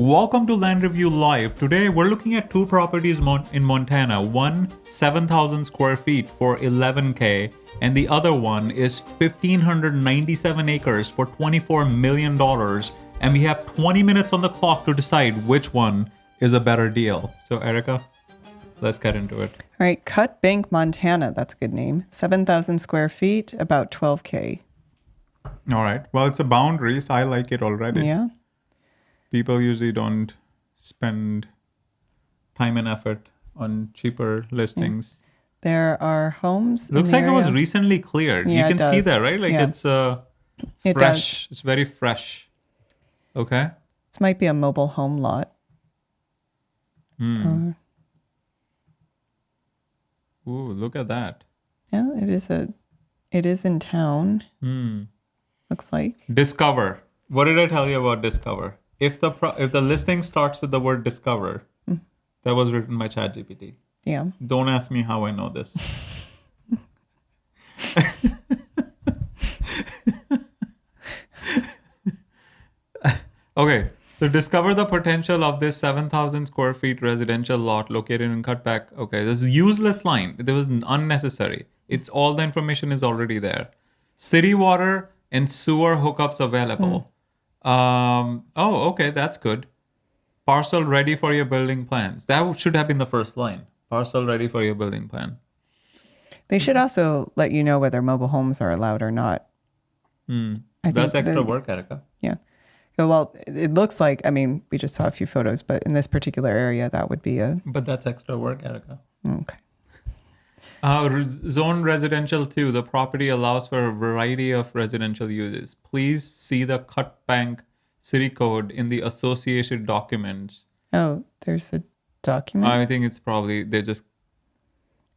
Welcome to Land Review Live. Today we're looking at two properties in Montana. One 7,000 square feet for $11K, and the other one is 1,597 acres for $24 million. And we have 20 minutes on the clock to decide which one is a better deal. So Erica, let's get into it. All right, Cut Bank, Montana. That's a good name. 7,000 square feet, about 12K. All right. Well, it's a boundary, so I like it already. Yeah. People usually don't spend time and effort on cheaper listings. There are homes. Looks in the like it was area. recently cleared. Yeah, You it can see does. that, right? Like Yeah. it's It fresh. It's very fresh. Okay. This might be a mobile home lot. Ooh, look at that. Yeah, it is in town. Looks like. Discover. What did I tell you about Discover? If the listing starts with the word Discover, that was written by ChatGPT. Yeah. Don't ask me how I know this. Okay, so discover the potential of this 7,000 square feet residential lot located in Cutback. Okay, this is useless line. It was unnecessary. It's all the information is already there. City water and sewer hookups available. Okay, that's good. Parcel ready for your building plans. That should have been the first line. Parcel ready for your building plan. They should also let you know whether mobile homes are allowed or not. That's extra work, Erica. Yeah. Well, it looks like, we just saw a few photos, but in this particular area, that would be But that's extra work, Erica. okay. Zone residential 2. The property allows for a variety of residential uses. Please see the Cutbank city code in the associated documents. Oh, there's a document. I think it's probably they just.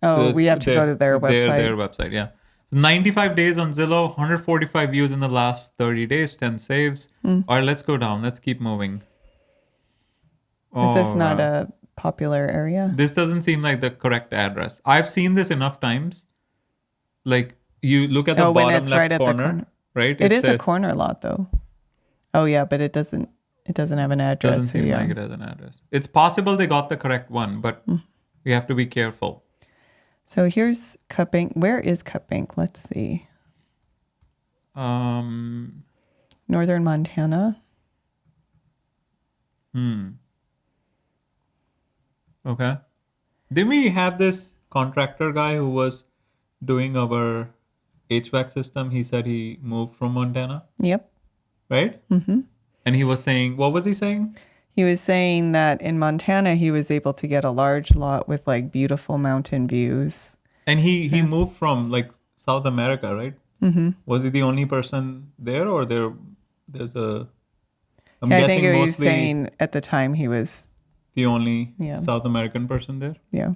We have to go to their website. Their website, yeah. 95 days on Zillow, 145 views in the last 30 days, 10 saves. All right, let's go down. Let's keep moving. Is this Oh, not wow. a popular area? This doesn't seem like the correct address. I've seen this enough times. Like you look at the when bottom it's left right at the corner, corner. right? It is says- a corner lot, though. Oh yeah, but it doesn't have an address. Doesn't seem like it has an address. It's possible they got the correct one, but we have to be careful. So here's Cut Bank. Where is Cut Bank? Let's see. Northern Montana. Okay. Didn't we have this contractor guy who was doing our HVAC system? He said he moved from Montana, Yep. right? And he was saying, what was he saying? He was saying that in Montana he was able to get a large lot with like beautiful mountain views. And he moved from like South America, right? Was he the only person there, or there's a? I'm Yeah, I guessing think he was mostly saying at the time he was. the only Yeah. South American person there, Yeah.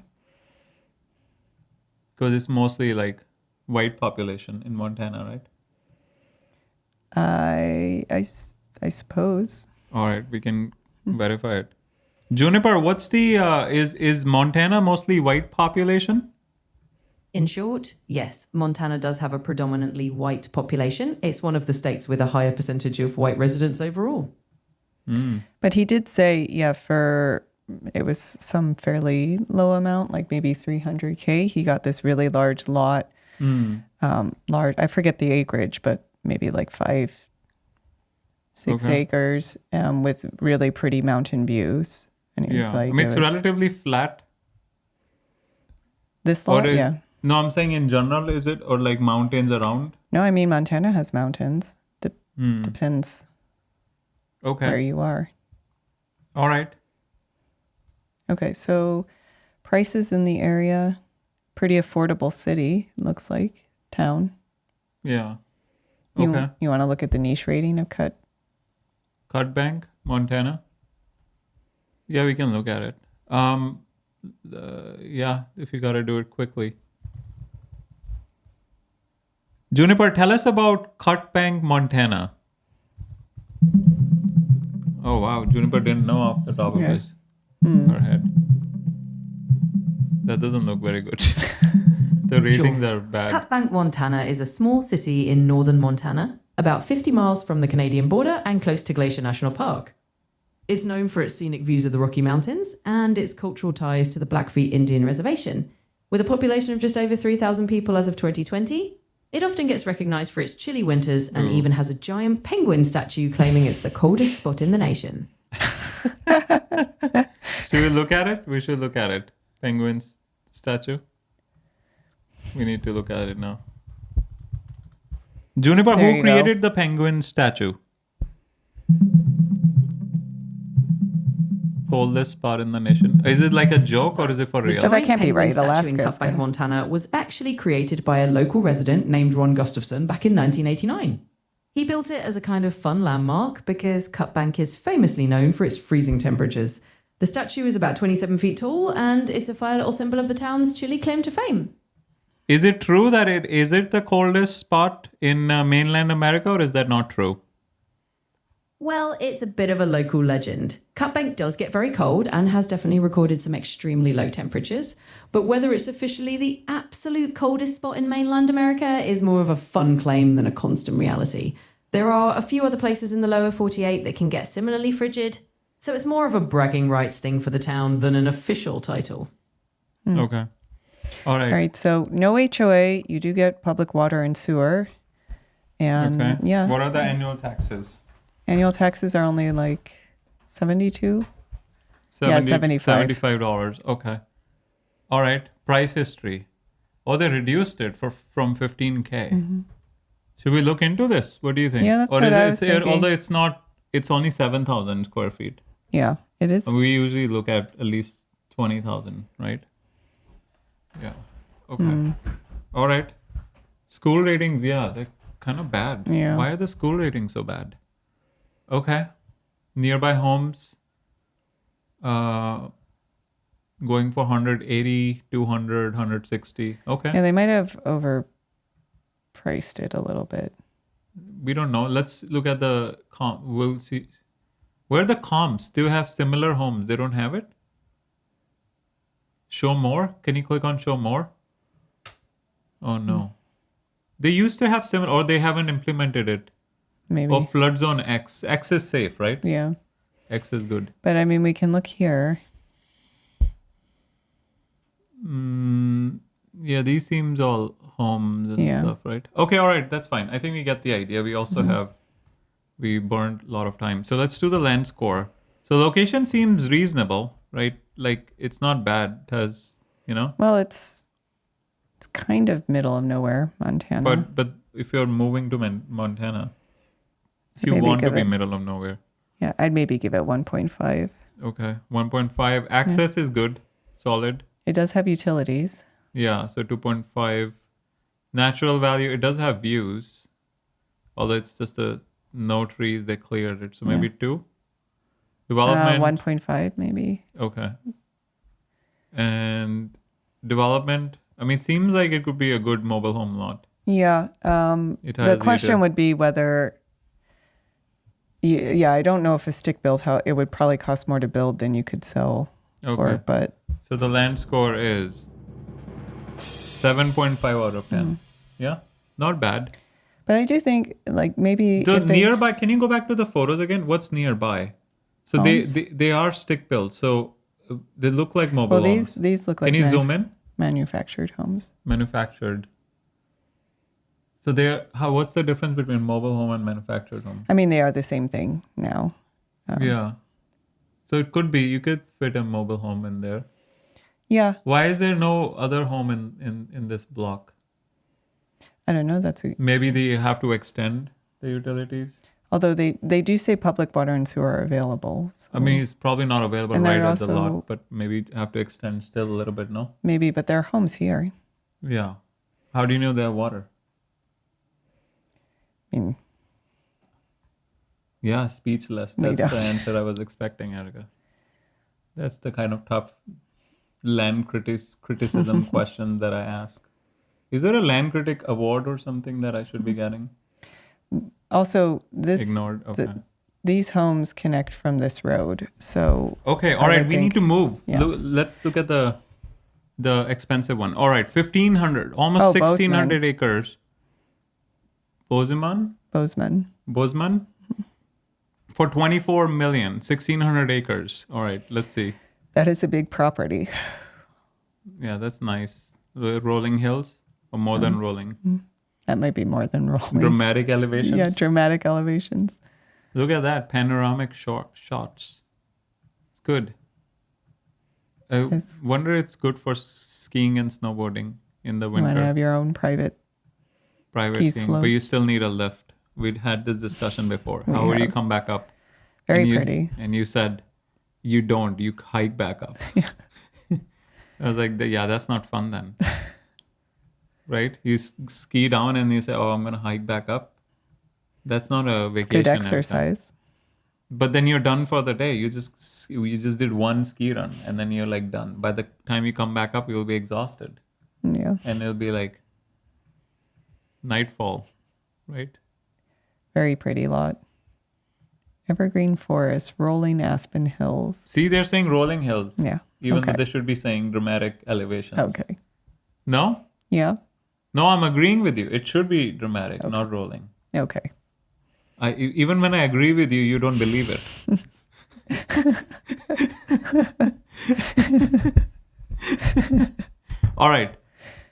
because it's mostly like white population in Montana, right? I suppose. All right, we can verify it. Juniper, what's the is Montana mostly white population? In short, yes, Montana does have a predominantly white population. It's one of the states with a higher percentage of white residents overall. But he did say, it was some fairly low amount, like maybe 300K. He got this really large lot. Large, I forget the acreage, but maybe like 6 Okay. acres, with really pretty mountain views. And he was Yeah, like, I mean, it's it was- relatively flat. this Or lot, is, yeah. No, I'm saying in general, is it, or like mountains around? No, I mean Montana has mountains. Depends Okay. where you are. All right. Okay, so prices in the area, pretty affordable city, it looks like, town. Yeah. You, Okay. You want to look at the niche rating of Cut? Cutbank, Montana. Yeah, we can look at it. Yeah, if you gotta do it quickly. Juniper, tell us about Cutbank, Montana. Oh wow, Juniper didn't know off the top of Yeah. his her head. That doesn't look very good. The ratings are bad. Cutbank, Montana is a small city in northern Montana, about 50 miles from the Canadian border and close to Glacier National Park. It's known for its scenic views of the Rocky Mountains and its cultural ties to the Blackfeet Indian Reservation. With a population of just over 3,000 people as of 2020, it often gets recognized for its chilly winters and even has a giant penguin statue claiming it's the coldest spot in the nation. Should we look at it? We should look at it. Penguin's statue. We need to look at it now. Juniper, There who you created the penguin statue? Coldest spot in the nation. Is it like a joke or is it for The real? that giant can't be penguin right. statue in Alaska's Cutbank, good. Montana was actually created by a local resident named Ron Gustafson back in 1989. He built it as a kind of fun landmark because Cutbank is famously known for its freezing temperatures. The statue is about 27 feet tall and it's a fine little symbol of the town's chilly claim to fame. Is it true that is it the coldest spot in mainland America, or is that not true? Well, it's a bit of a local legend. Cutbank does get very cold and has definitely recorded some extremely low temperatures, but whether it's officially the absolute coldest spot in mainland America is more of a fun claim than a constant reality. There are a few other places in the lower 48 that can get similarly frigid, so it's more of a bragging rights thing for the town than an official title. Okay. All right. All right. So no HOA. You do get public water and sewer. And Okay. yeah, What are the annual taxes? annual taxes are only like 72. 75. $75. Okay. All right. Price history. Oh, they reduced it from 15K. Should we look into this? What do you think? Yeah, that's or what is I it, was thinking. although it's not, it's only 7,000 square feet. Yeah, it is. We usually look at least 20,000, right? Yeah. Okay. All right. School ratings, yeah, they're kind of bad. Yeah. Why are the school ratings so bad? Okay. Nearby homes, going for 180, 200, 160. Okay. Yeah, they might have overpriced it a little bit. We don't know. Let's look at the comp. We'll see. Where are the comps? Do you have similar homes? They don't have it? Show more? Can you click on show more? Oh no. They used to have similar, or they haven't implemented it. Maybe. Or flood zone X. X is safe, right? Yeah. X is good. But I mean, we can look here. Yeah, these seems all homes and Yeah. stuff, right? Okay, all right, that's fine. I think we get the idea. We also we burned a lot of time. So let's do the land score. So location seems reasonable, right? Like it's not bad. It has, Well, it's kind of middle of nowhere, Montana. but if you're moving to Montana, you Maybe want to give be it- middle of nowhere. Yeah, I'd maybe give it 1.5. Okay, 1.5. Access is good, solid. It does have utilities. Yeah, so 2.5. Natural value, it does have views, although it's just no trees, they cleared it. So maybe 2. Development, 1.5 maybe. okay. And development, I mean, seems like it could be a good mobile home lot. Yeah. It The has question either- would be whether. Yeah, I don't know if a stick-built house. It would probably cost more to build than you could sell for. Okay. But So the land score is 7.5 out of 10. Yeah, not bad. I do think like maybe The if they- nearby, can you go back to the photos again? What's nearby? So Homes? they are stick built. So they look like mobile Well, homes. these look like Can you zoom in? manufactured homes. Manufactured. So what's the difference between mobile home and manufactured home? I mean, they are the same thing now. Yeah. So it could be you could fit a mobile home in there. Yeah, Why is there no other home in this block? I don't know. Maybe they have to extend the utilities. Although they do say public water and sewer are available. So I mean, it's probably not available And right they're at the also- lot, but maybe have to extend still a little bit, no? maybe, but there are homes here. Yeah. How do you know they have water? I mean, Yeah, speechless. We That's the don't. answer I was expecting, Erica. That's the kind of tough land criticism question that I ask. Is there a land critic award or something that I should be getting? also this Ignored. Okay. these homes connect from this road. So Okay. All I right. would We need think- to move. yeah. Let's look at the expensive one. All right. 1,500, almost Oh, 1,600 acres. Bozeman. Bozeman. For 24 million, 1,600 acres. All right, let's see. That is a big property. Yeah, that's nice. Rolling hills or more than rolling? That might be more than rolling. Dramatic elevations. Yeah, dramatic elevations. Look at that. Panoramic shots. It's good. I It's- wonder it's good for skiing and snowboarding in the You want to winter. have your own private ski Skiing, slope. but you still need a lift. We'd had this discussion before. We How would you have. come back up? Very And you- pretty. And you said you don't. You hike back up. Yeah. I was like, yeah, that's not fun then. Right? You ski down and you say, oh, I'm going to hike back up. That's not a vacation. Good every time. exercise. But then you're done for the day. You just did one ski run and then you're like done. By the time you come back up, you'll be exhausted. Yeah. And it'll be like nightfall, right? Very pretty lot. Evergreen forest, rolling aspen hills. See, they're saying rolling hills. Yeah. Even Okay. though they should be saying dramatic elevations. Okay. No? Yeah. No, I'm agreeing with you. It should be dramatic, not rolling. Okay. Even when I agree with you, you don't believe it. All right.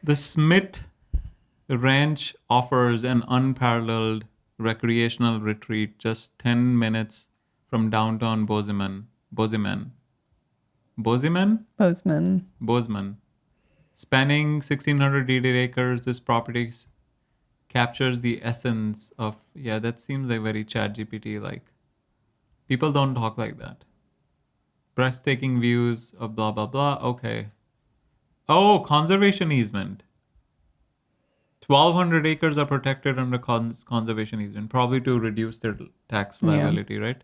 The Smith Ranch offers an unparalleled recreational retreat just 10 minutes from downtown Bozeman. Bozeman? Bozeman. Bozeman. Spanning 1,600 deeded acres, this property captures the essence of, yeah, that seems like very ChatGPT like. People don't talk like that. Breathtaking views of blah, blah, blah. Okay. Oh, conservation easement. 1,200 acres are protected under conservation easement, probably to reduce their tax liability, right?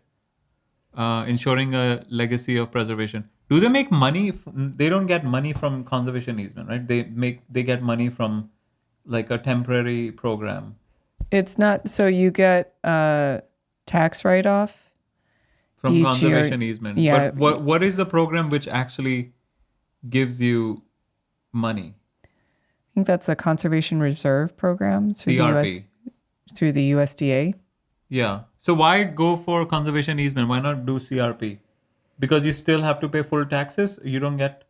Ensuring a legacy of preservation. Do they make money? They don't get money from conservation easement, right? They get money from like a temporary program. It's not, so you get a tax write-off From each conservation year. easement. Yeah. But what is the program which actually gives you money? I think that's the Conservation Reserve Program through CRP. through the USDA. Yeah. So why go for conservation easement? Why not do CRP? Because you still have to pay full taxes. You don't get.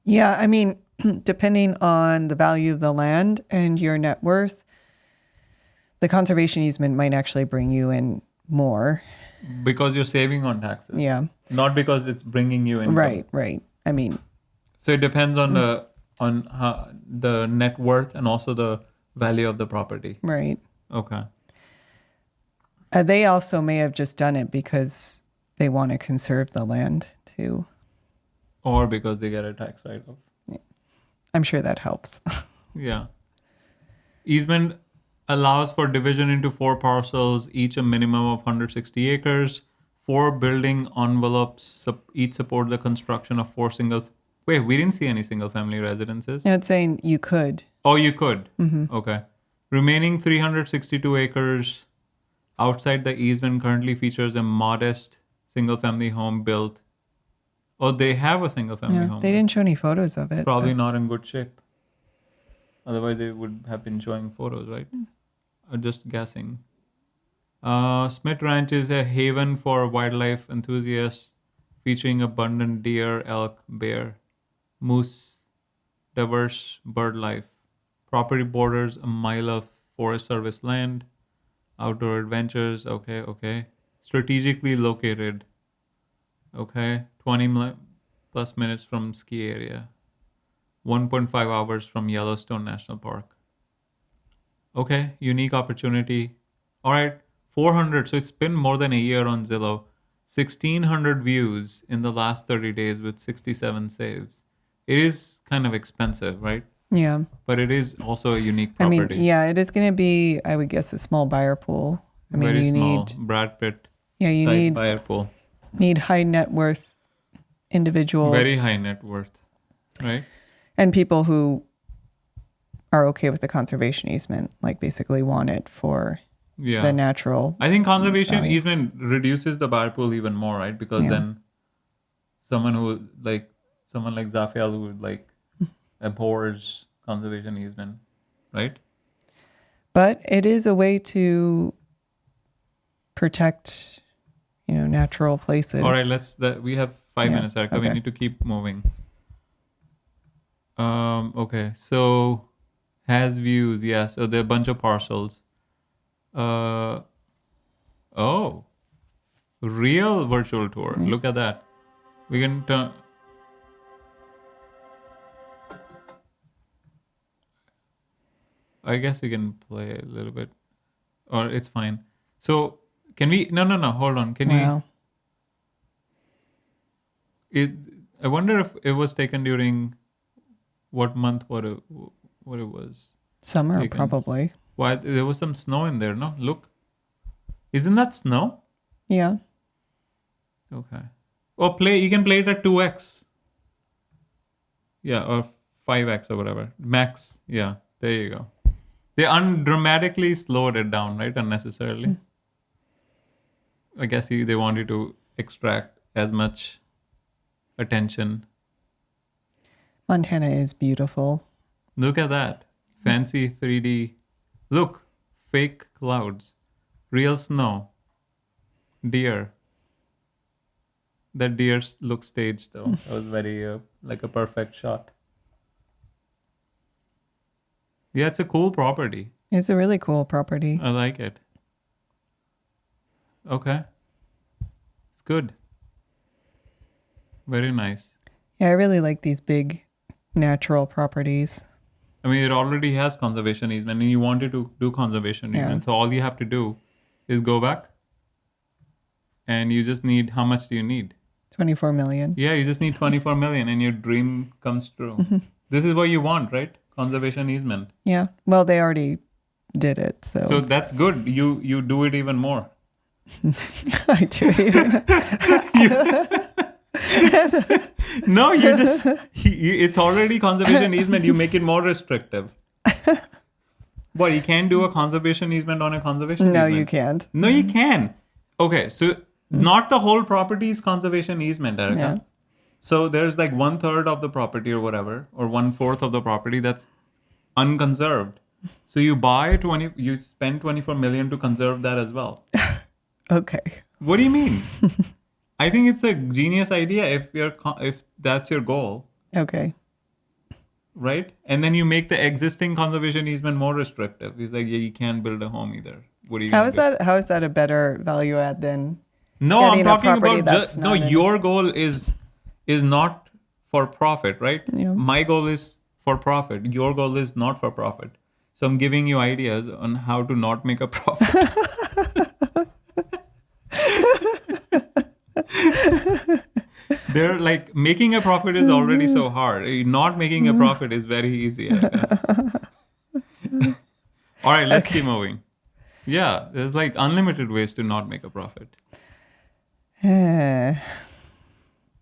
Yeah, I mean, depending on the value of the land and your net worth, the conservation easement might actually bring you in more. Because you're saving on taxes. Yeah. Not because it's bringing you income. Right. I mean, So it depends on the net worth and also the value of the property. right. Okay. They also may have just done it because they want to conserve the land too. Or because they get a tax write-off. I'm sure that helps. Yeah. Easement allows for division into 4 parcels, each a minimum of 160 acres. 4 building envelopes each support the construction of 4 single. Wait, we didn't see any single-family residences. Yeah, it's saying you could. Oh, you could. Okay. Remaining 362 acres outside the easement currently features a modest single-family home built. Oh, they have a single-family Yeah, home. they didn't show any photos of it. It's probably not in good shape. Otherwise, they would have been showing photos, right? I'm just guessing. Smith Ranch is a haven for wildlife enthusiasts, featuring abundant deer, elk, bear, moose, diverse bird life. Property borders a mile of Forest Service land, outdoor adventures. Okay. Strategically located. Okay, 20 plus minutes from ski area. 1.5 hours from Yellowstone National Park. Okay, unique opportunity. All right, 400. So it's been more than a year on Zillow. 1,600 views in the last 30 days with 67 saves. It is kind of expensive, right? Yeah. But it is also a unique I property. mean, yeah, it is going to be, I would guess, a small buyer pool. I mean, Very you small. need, Brad Pitt you type need buyer pool. high net worth individuals. Very high net worth, right? And people who are okay with the conservation easement, like basically want it for Yeah. the natural. I think conservation easement reduces the buyer pool even more, right? Because Yeah. then someone like Zafiel who abhors conservation easement, right? But it is a way to protect, natural places. All right, we have 5 minutes, Erica. We okay. need to keep moving. Okay, so has views, yeah. So there are a bunch of parcels. Real virtual tour. Look at that. We can turn. I guess we can play a little bit, or it's fine. So can we? No. Hold on. Can Wow. I wonder if it was taken during what month? What it was? Summer, You can- probably. Why there was some snow in there? No, look. Isn't that snow? Yeah. Okay. Or you can play it at 2x. Yeah, or 5x or whatever. Max. Yeah, there you go. They undramatically slowed it down, right? Unnecessarily. I guess they wanted to extract as much attention. Montana is beautiful. Look at that. Fancy 3D. Look, fake clouds. Real snow. Deer. That deer looks staged though. That was very like a perfect shot. Yeah, it's a cool property. It's a really cool property. I like it. Okay. It's good. Very nice. Yeah, I really like these big natural properties. I mean, it already has conservation easement and you wanted to do conservation easement. So all you have to do is go back and you just need, how much do you need? 24 million. Yeah, you just need 24 million and your dream comes true. This is what you want, right? Conservation easement. Yeah. Well, they already did it, So that's good. You do it even more. I do it even. No, you just, it's already conservation easement. You make it more restrictive. What, you can't do a conservation easement on a conservation No, easement? you can't. No, you can. Okay, so not the whole property is conservation easement, Erica. Yeah. So there's like 1/3 of the property or whatever, or 1/4 of the property that's unconserved. So you you spend 24 million to conserve that as well. Okay. What do you mean? I think it's a genius idea if that's your goal, Okay. right? And then you make the existing conservation easement more restrictive. It's like, yeah, you can't build a home either. What are you? How gonna is do? that? How is that a better value add than? No, I'm getting a talking property about that's no. not in- Your goal is not for profit, right? Yeah. My goal is for profit. Your goal is not for profit. So I'm giving you ideas on how to not make a profit. They're like, making a profit is already so hard. Not making a profit is very easy. All right, let's keep moving. Yeah, there's like unlimited ways to not make a profit.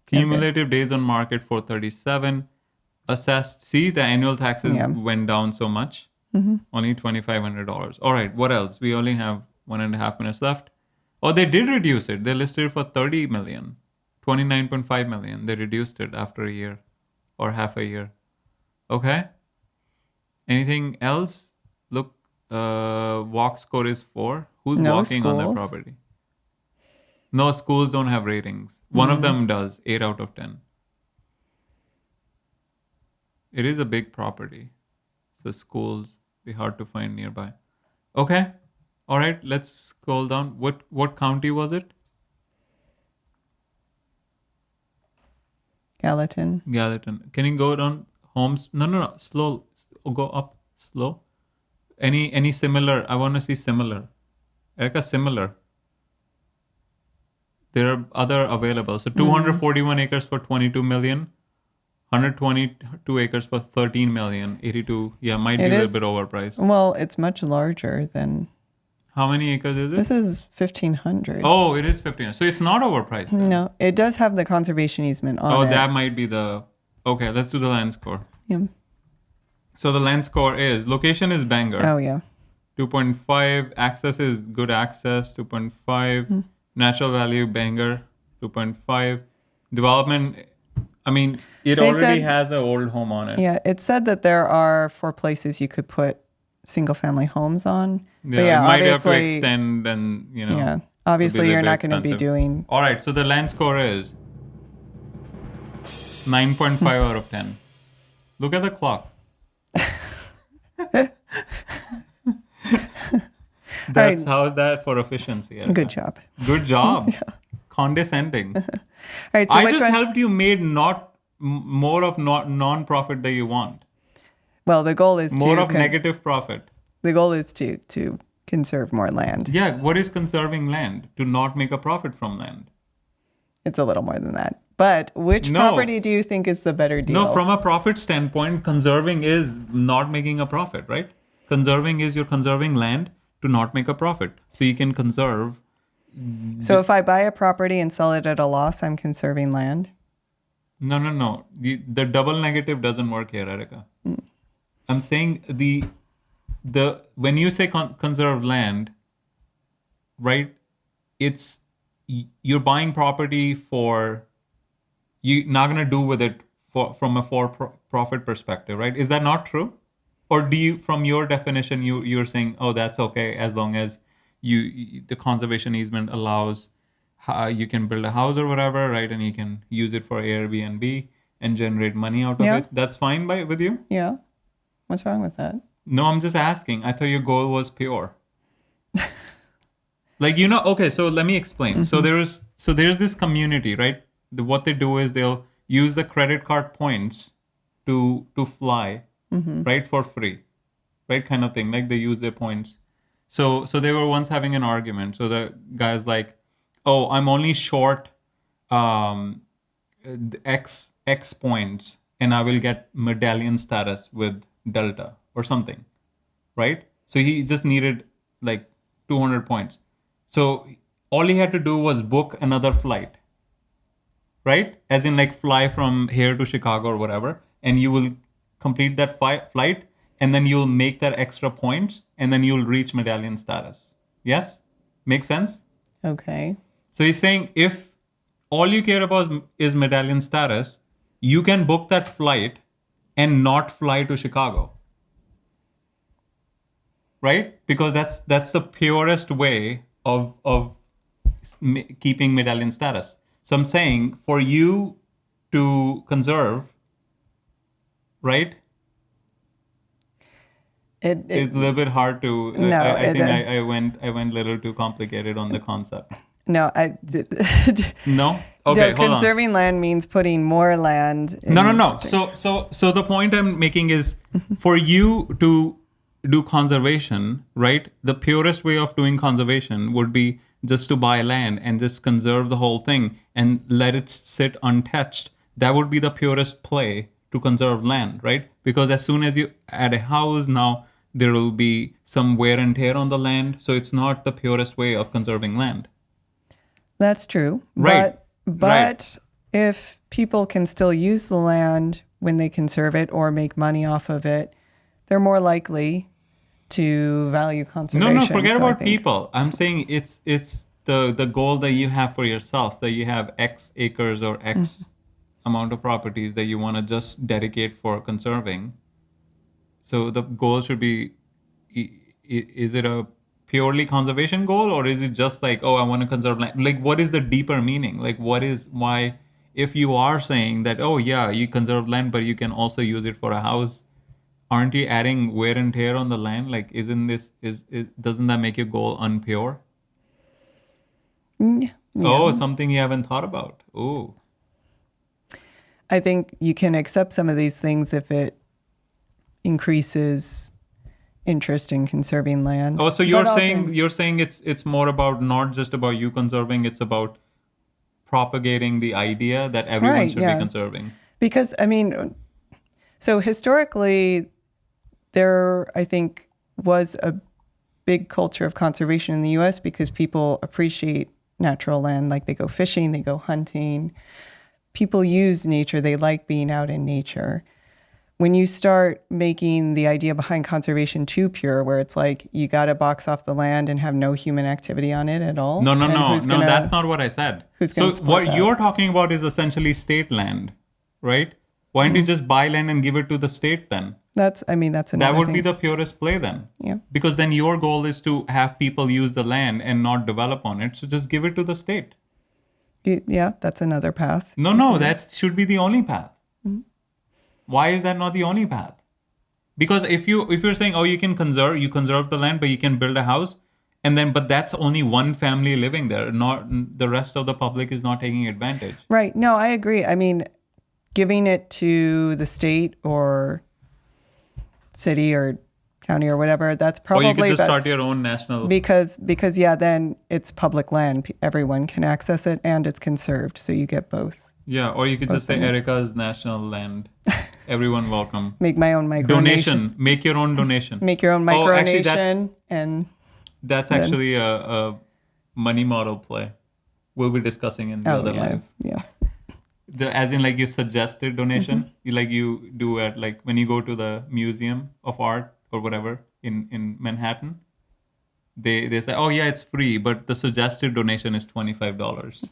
Cumulative days on market 437. Assessed. See, the annual taxes went down so much. Only $2,500. All right, what else? We only have 1.5 minutes left. Oh, they did reduce it. They listed it for 30 million. 29.5 million. They reduced it after a year or half a year. Okay. Anything else? Look, walk score is 4. Who's No walking on that schools. property? No, schools don't have ratings. One of them does, 8 out of 10. It is a big property. So schools be hard to find nearby. Okay. All right, let's scroll down. What county was it? Gallatin. Gallatin. Can you go down homes? No. Slow. Go up slow. Any similar? I want to see similar. Erica, similar. There are other available. So 241 acres for 22 million. 122 acres for 13 million. 82. Yeah, might be It a little is- bit overpriced. Well, it's much larger than How many acres is it? this. Is 1,500. Oh, it is 15. So it's not overpriced. Then. No, it does have the conservation easement on Oh, it. that might be the. Okay, let's do the land score. Yeah. So the land score is location is Bangor. Oh yeah. 2.5. Access is good access. 2.5. Natural value Bangor. 2.5. Development. I mean, it They already said- has an old home on it. Yeah, it said that there are 4 places you could put single family homes on. Yeah, But you might have to obviously- extend and Yeah, Obviously, a you're bit not going to be expensive. doing. All right, so the land score is 9.5 out of 10. Look at the clock. That's right. how's that for efficiency? Erica? Good job. Good job. Condescending. All right. So I which just one? helped you made more of non-profit that you want. Well, the goal is More to of negative profit. the goal is to conserve more land. Yeah, what is conserving land? To not make a profit from land. It's a little more than that. But which No. property do you think is the better deal? No, from a profit standpoint, conserving is not making a profit, right? Conserving is you're conserving land to not make a profit. So you can conserve. So if I buy a property and sell it at a loss, I'm conserving land. No. The double negative doesn't work here, Erica. I'm saying the when you say conserve land, right? It's you're buying property for you're not gonna do with it from a profit perspective, right? Is that not true? Or do you, from your definition, you're saying, oh, that's okay as long as the conservation easement allows you can build a house or whatever, right? And you can use it for Airbnb and generate money out of Yeah. it. That's fine with you? Yeah. What's wrong with that? No, I'm just asking. I thought your goal was pure. Like, okay, so let me explain. So there's this community, right? What they do is they'll use the credit card points to fly, right, for free, right, kind of thing. Like they use their points. So they were once having an argument. So the guy's like, "Oh, I'm only short X points, and I will get medallion status with Delta or something," right? So he just needed like 200 points. So all he had to do was book another flight, right? As in like fly from here to Chicago or whatever, and you will complete that flight, and then you'll make that extra points, and then you'll reach medallion status. Yes? Make sense? Okay. So he's saying if all you care about is medallion status, you can book that flight and not fly to Chicago. Right? Because that's the purest way of keeping medallion status. So I'm saying for you to conserve, right? It's a little bit hard to. No, I think I went a little too complicated on the concept. No, No. Okay, hold on. conserving land means putting more land. No. So the point I'm making is for you to do conservation, right? The purest way of doing conservation would be just to buy land and just conserve the whole thing and let it sit untouched. That would be the purest play to conserve land, right? Because as soon as you add a house, now there will be some wear and tear on the land. So it's not the purest way of conserving land. That's true. Right. But if people can still use the land when they conserve it or make money off of it, they're more likely to value conservation. No, forget So I about think- people. I'm saying it's the goal that you have for yourself, that you have X acres or X amount of properties that you want to just dedicate for conserving. So the goal should be, is it a purely conservation goal, or is it just like, oh, I want to conserve land? Like, what is the deeper meaning? Like, why, if you are saying that, oh yeah, you conserve land, but you can also use it for a house, aren't you adding wear and tear on the land? Like, doesn't that make your goal unpure? Yeah. Oh, something you haven't thought about. Oh. I think you can accept some of these things if it increases interest in conserving land. Oh, so But you're also- saying it's more about not just about you conserving, it's about propagating the idea that everyone Right, should yeah. be conserving. Because, I mean, so historically, there, I think, was a big culture of conservation in the U.S. because people appreciate natural land. Like they go fishing, they go hunting. People use nature. They like being out in nature. When you start making the idea behind conservation too pure, where it's like you got to box off the land and have no human activity on it at all. No, and who's gonna- that's not what I said. who's So gonna support what that? you're talking about is essentially state land, right? Why don't you just buy land and give it to the state then? That's another That would thing. be the purest play then. Yeah. Because then your goal is to have people use the land and not develop on it. So just give it to the state. Yeah, that's another path. No, that should be the only path. Why is that not the only path? Because if you're saying, oh, you conserve the land, but you can build a house, but that's only one family living there. Not the rest of the public is not taking advantage. Right. No, I agree. I mean, giving it to the state or city or county or whatever, that's probably Or you could just best. start your own national. Because yeah, then it's public land. Everyone can access it and it's conserved. So you get both. Yeah, or you could just say things. Erica's national land. Everyone welcome. Make my own micronation. Donation. Make your own donation. Make your own Oh, actually, micronation. And That's then- actually a money model play. We'll be discussing in the other live. yeah. As in like you suggested donation, you do at like when you go to the Museum of Art or whatever in Manhattan, they say, oh yeah, it's free, but the suggested donation is $25.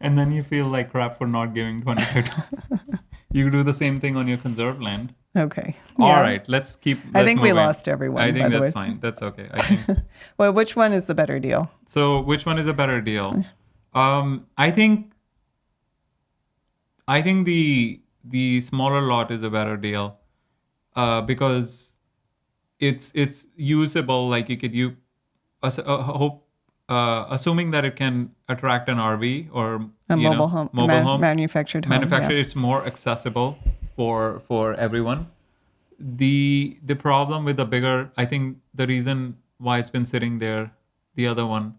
And then you feel like crap for not giving $25. You do the same thing on your conserved land. Okay. All Yeah. right, let's I think we move in. lost everyone, I by think the way. that's fine. That's okay. I think. Well, which one is the better deal? So which one is a better deal? I think the smaller lot is a better deal because it's usable. Like you could assuming that it can attract an RV or A mobile home. Manufactured home. manufactured. It's more accessible for everyone. The problem with the bigger, I think the reason why it's been sitting there, the other one,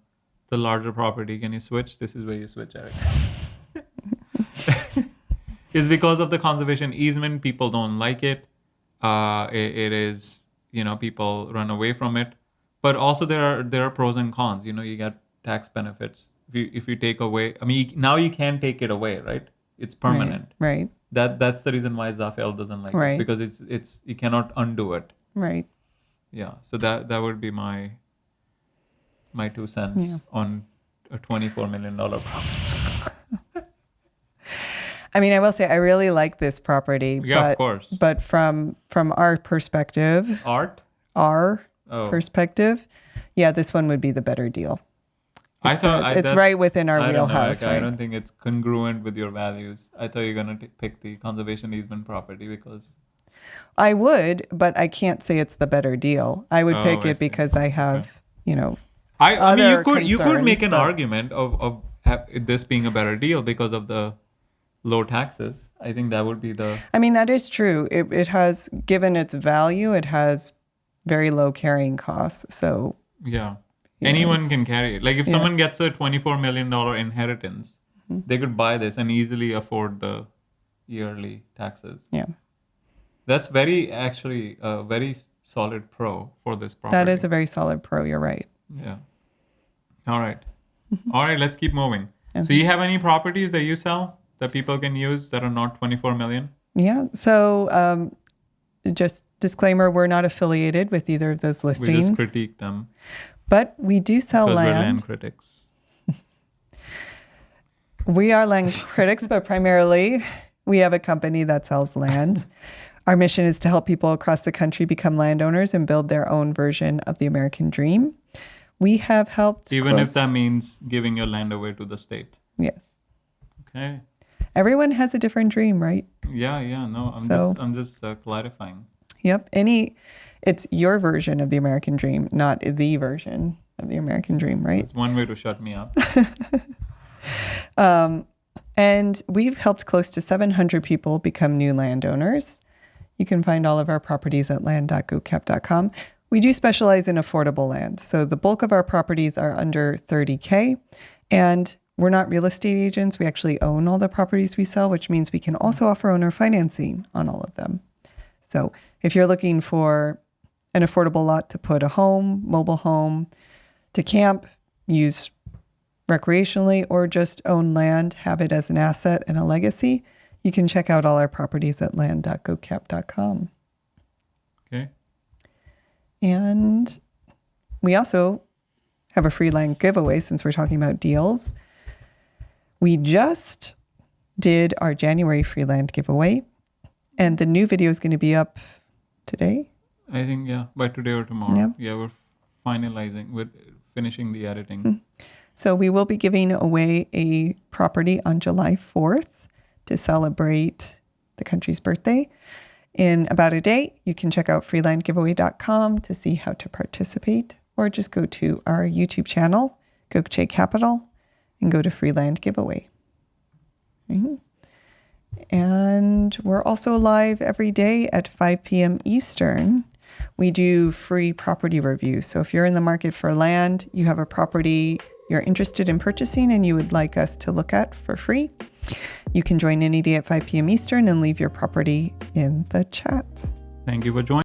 the larger property. Can you switch? This is where you switch, Eric. Is because of the conservation easement. People don't like it. It is, people run away from it. But also there are pros and cons. You get tax benefits if you take away. I mean, now you can take it away, right? It's permanent. Right. That's the reason why Zafel doesn't like Right. it, because it's you cannot undo it. Right. Yeah. So that would be my 2 cents on a $24 million property. I mean, I will say I really like this property. Yeah, of course. But from our perspective, Art. perspective, yeah, this one would be the better deal. I thought It's right within our I don't know, wheelhouse, like, I right? don't think it's congruent with your values. I thought you're gonna pick the conservation easement property because. I would, but I can't say it's the better deal. I would pick I it see. because I have, I mean, other you could make an concerns, but- argument of this being a better deal because of the low taxes. I think that would be the. I mean, that is true. It has, given its value, it has very low carrying costs. So Yeah. Yeah, Anyone it's- can carry it. Like if someone gets a $24 million inheritance, they could buy this and easily afford the yearly taxes. yeah, That's actually a very solid pro for this property. that is a very solid pro. You're right. Yeah. All right. All right, let's keep moving. So you have any properties that you sell that people can use that are not 24 million? Yeah. So just disclaimer, we're not affiliated with either of those We listings, just critique them but we do sell because we're land. land critics. We are land critics, but primarily we have a company that sells land. Our mission is to help people across the country become landowners and build their own version of the American dream. We have helped Even if that means giving your land away to the state. Yes. Okay. Everyone has a different dream, right? Yeah, no, I'm just clarifying. Yep. It's your version of the American dream, not the version of the American dream, right? It's one way to shut me up. And we've helped close to 700 people become new landowners. You can find all of our properties at land.gocap.com. We do specialize in affordable land. So the bulk of our properties are under 30K. And we're not real estate agents. We actually own all the properties we sell, which means we can also offer owner financing on all of them. So if you're looking for an affordable lot to put a home, mobile home, to camp, use recreationally, or just own land, have it as an asset and a legacy, you can check out all our properties at land.gocap.com. Okay. And we also have a free land giveaway since we're talking about deals. We just did our January free land giveaway, And the new video is going to be up today. I think, yeah, by today or tomorrow. Yeah. Yeah, we're finishing the editing. So we will be giving away a property on July 4th to celebrate the country's birthday. In about a day, you can check out freelandgiveaway.com to see how to participate, or just go to our YouTube channel, Gokce Capital, and go to Freeland Giveaway. Mhm. And we're also live every day at 5 p.m. Eastern. We do free property reviews. So if you're in the market for land, you have a property you're interested in purchasing and you would like us to look at for free, you can join any day at 5 p.m. Eastern and leave your property in the chat. Thank you for joining.